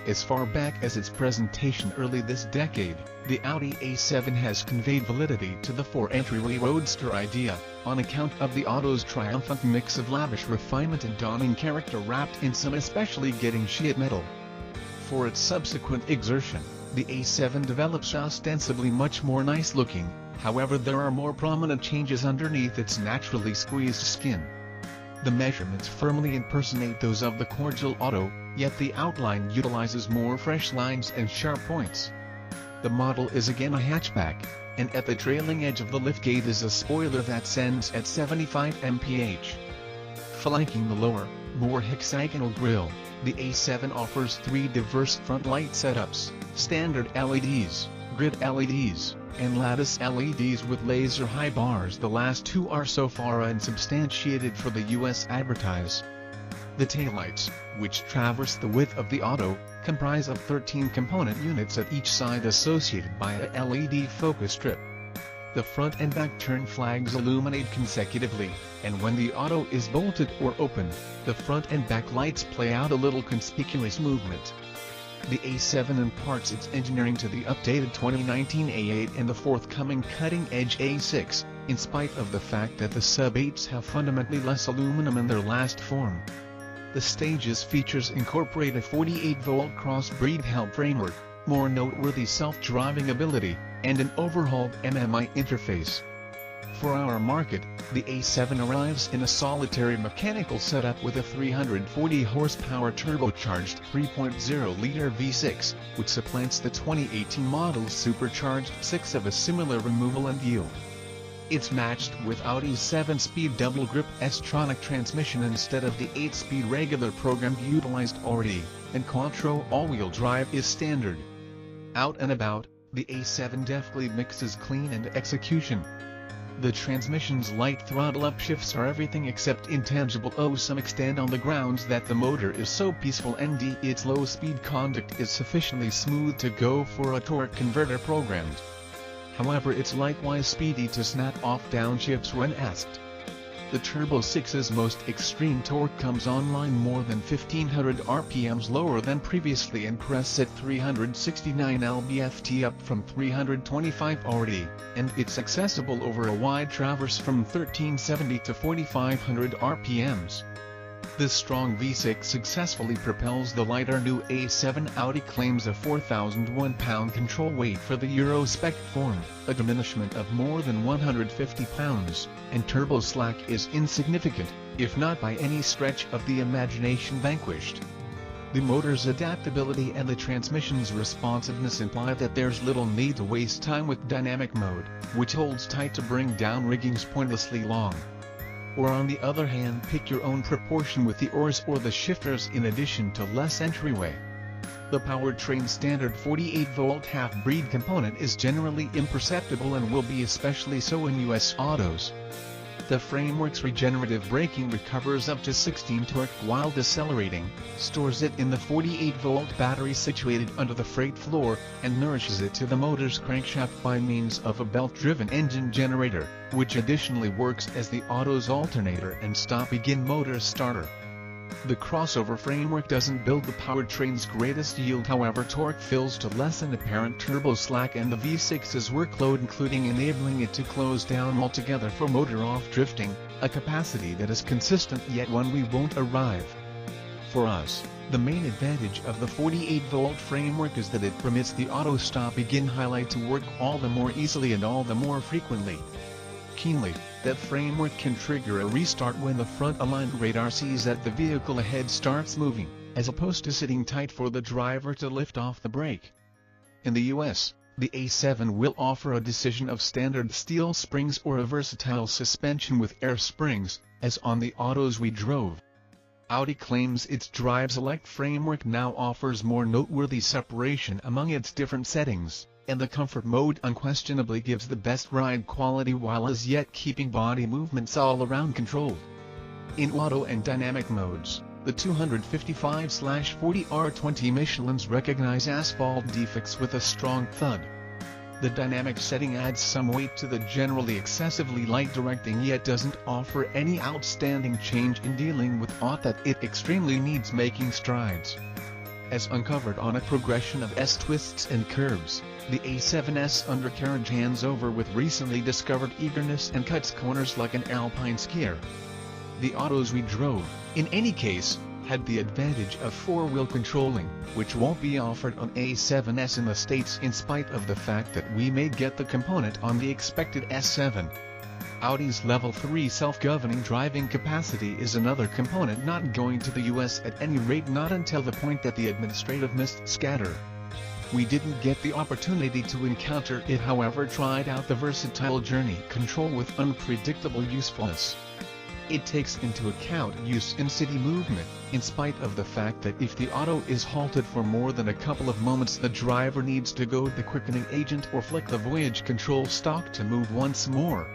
As far back as its presentation early this decade, the Audi A7 has conveyed validity to the four-entryway roadster idea, on account of the auto's triumphant mix of lavish refinement and dawning character wrapped in some especially getting sheet metal. For its subsequent exertion, the A7 develops ostensibly much more nice-looking, however there are more prominent changes underneath its naturally squeezed skin. The measurements firmly impersonate those of the cordial auto, yet the outline utilizes more fresh lines and sharp points. The model is again a hatchback, and at the trailing edge of the liftgate is a spoiler that sends at 75 mph. Flanking the lower, more hexagonal grille, the A7 offers three diverse front light setups: standard LEDs, grid LEDs, and lattice LEDs with laser high bars. The last two are so far unsubstantiated for the US advertise. The taillights, which traverse the width of the auto, comprise of 13 component units at each side associated by a LED focus strip. The front and back turn flags illuminate consecutively, and when the auto is bolted or opened, the front and back lights play out a little conspicuous movement. The A7 imparts its engineering to the updated 2019 A8 and the forthcoming cutting-edge A6, in spite of the fact that the sub-8s have fundamentally less aluminum in their last form. The Stage's features incorporate a 48-volt cross-breed hub framework, more noteworthy self-driving ability, and an overhauled MMI interface. For our market, the A7 arrives in a solitary mechanical setup with a 340 horsepower turbocharged 3.0-liter V6, which supplants the 2018 model's supercharged 6 of a similar removal and yield. It's matched with Audi's 7-speed double-grip S-tronic transmission instead of the 8-speed regular program utilized already, and Quattro all-wheel drive is standard. Out and about, the A7 deftly mixes clean and execution. The transmission's light throttle upshifts are everything except intangible to some extent on the grounds that the motor is so peaceful and its low-speed conduct is sufficiently smooth to go for a torque converter programmed. However, it's likewise speedy to snap off downshifts when asked. The Turbo 6's most extreme torque comes online more than 1500 RPMs lower than previously and crests at 369 lb-ft up from 325 already, and it's accessible over a wide traverse from 1370 to 4500 RPMs. This strong V6 successfully propels the lighter new A7. Audi claims a 4,001 pound control weight for the Euro spec form, a diminishment of more than 150 pounds, and turbo slack is insignificant, if not by any stretch of the imagination vanquished. The motor's adaptability and the transmission's responsiveness imply that there's little need to waste time with dynamic mode, which holds tight to bring down riggings pointlessly long. Or on the other hand, pick your own proportion with the oars or the shifters in addition to less entryway. The powertrain's standard 48-volt half-breed component is generally imperceptible and will be especially so in US autos. The framework's regenerative braking recovers up to 16 torque while decelerating, stores it in the 48-volt battery situated under the freight floor, and nourishes it to the motor's crankshaft by means of a belt-driven engine generator, which additionally works as the auto's alternator and stop-begin motor starter. The crossover framework doesn't build the powertrain's greatest yield, however torque fills to lessen apparent turbo slack and the V6's workload, including enabling it to close down altogether for motor off drifting, a capacity that is consistent yet one we won't arrive. For us, the main advantage of the 48-volt framework is that it permits the auto stop-begin highlight to work all the more easily and all the more frequently. Keenly, that framework can trigger a restart when the front-aligned radar sees that the vehicle ahead starts moving, as opposed to sitting tight for the driver to lift off the brake. In the US, the A7 will offer a decision of standard steel springs or a versatile suspension with air springs, as on the autos we drove. Audi claims its Drive Select framework now offers more noteworthy separation among its different settings, and the comfort mode unquestionably gives the best ride quality while as yet keeping body movements all around controlled. In auto and dynamic modes, the 255/40 R20 Michelins recognize asphalt defects with a strong thud. The dynamic setting adds some weight to the generally excessively light directing yet doesn't offer any outstanding change in dealing with aught that it extremely needs making strides. as uncovered on a progression of S-twists and curves. The A7's undercarriage hands over with recently discovered eagerness and cuts corners like an alpine skier. The autos we drove, in any case, had the advantage of four-wheel controlling, which won't be offered on A7s in the States in spite of the fact that we may get the component on the expected S7. Audi's Level 3 self-governing driving capacity is another component not going to the US at any rate, not until the point that the administrative mists scatter. We didn't get the opportunity to encounter it, however tried out the versatile journey control with unpredictable usefulness. It takes into account use in city movement, in spite of the fact that if the auto is halted for more than a couple of moments the driver needs to goad the quickening agent or flick the voyage control stalk to move once more.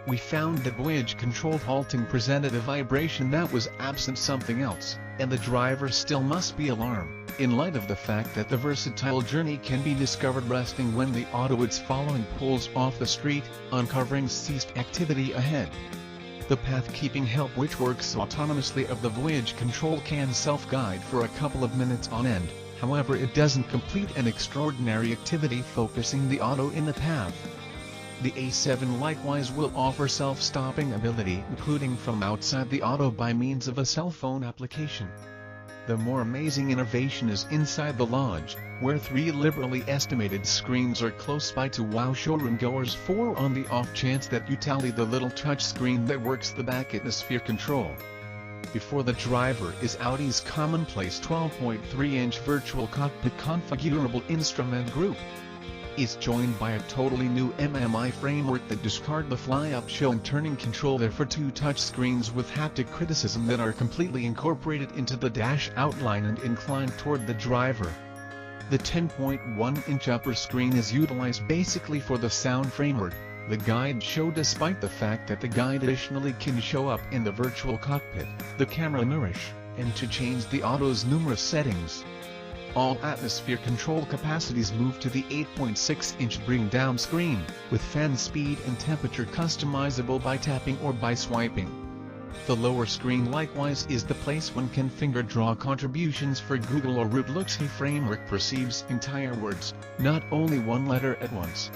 We found that voyage control halting presented a vibration that was absent something else, and the driver still must be alarmed, in light of the fact that the versatile journey can be discovered resting when the auto it's following pulls off the street, uncovering ceased activity ahead. The path-keeping help, which works autonomously of the voyage control, can self-guide for a couple of minutes on end, however it doesn't complete an extraordinary activity focusing the auto in the path. The A7 likewise will offer self-stopping ability, including from outside the auto by means of a cell phone application. The more amazing innovation is inside the lodge, where 3 liberally estimated screens are close by to wow showroom goers 4 on the off chance that you tally the little touch screen that works the back atmosphere control. Before the driver is Audi's commonplace 12.3-inch Virtual Cockpit configurable instrument group. It's joined by a totally new MMI framework that discard the fly-up show and turning control there for 2 touchscreens with haptic criticism that are completely incorporated into the dash outline and inclined toward the driver. The 10.1-inch upper screen is utilized basically for the sound framework, the guide show, despite the fact that the guide additionally can show up in the Virtual Cockpit, the camera nourish, and to change the auto's numerous settings. All atmosphere control capacities move to the 8.6-inch bring-down screen, with fan speed and temperature customizable by tapping or by swiping. The lower screen likewise is the place one can finger draw contributions for Google or Root. The framework perceives entire words, not only one letter at once.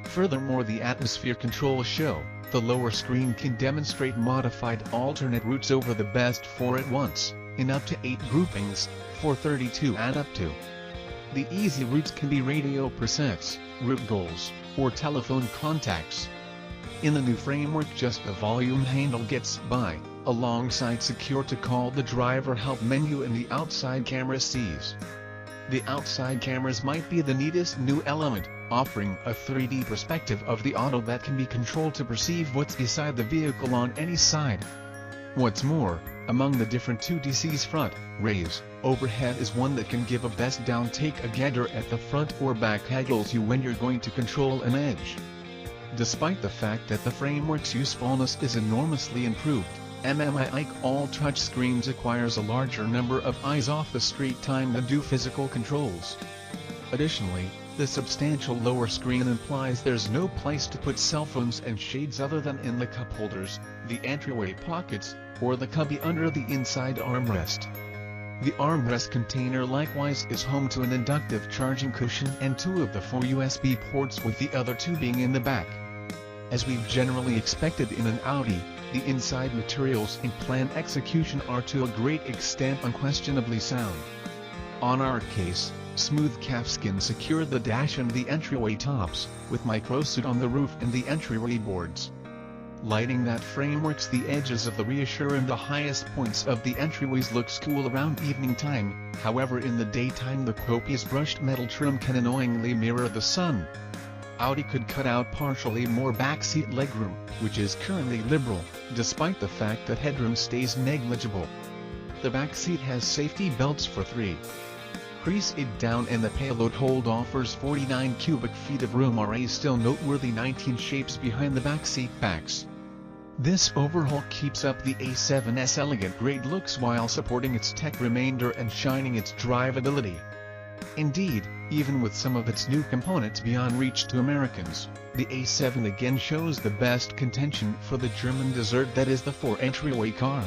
Furthermore, the atmosphere control show, the lower screen can demonstrate modified alternate routes over the best 4 at once, in up to 8 groupings, for 32 and up to. The easy routes can be radio presets, route goals, or telephone contacts. In the new framework, just the volume handle gets by, alongside secure to call the driver help menu and the outside camera sees. The outside cameras might be the neatest new element, offering a 3D perspective of the auto that can be controlled to perceive what's beside the vehicle on any side. What's more, among the different 2DC's front, raise, overhead is one that can give a best down take a gather at the front or back haggles you when you're going to control an edge. Despite the fact that the framework's usefulness is enormously improved, MMI all touchscreens acquires a larger number of eyes off the street time than do physical controls. Additionally, the substantial lower screen implies there's no place to put cell phones and shades other than in the cup holders, the entryway pockets, or the cubby under the inside armrest. The armrest container likewise is home to an inductive charging cushion and 2 of the 4 USB ports, with the other 2 being in the back. As we've generally expected in an Audi, the inside materials and plan execution are to a great extent unquestionably sound. On our case, smooth calfskin secure the dash and the entryway tops, with microsoot on the roof and the entryway boards. Lighting that frameworks the edges of the reassure and the highest points of the entryways looks cool around evening time, however in the daytime the copious brushed metal trim can annoyingly mirror the sun. Audi could cut out partially more backseat legroom, which is currently liberal, despite the fact that headroom stays negligible. The backseat has safety belts for 3. Crease it down and the payload hold offers 49 cubic feet of room, or a still noteworthy 19 shapes behind the backseat backs. This overhaul keeps up the A7's elegant great looks while supporting its tech remainder and shining its drivability. Indeed, even with some of its new components beyond reach to Americans, the A7 again shows the best contention for the German dessert that is the 4 entryway car.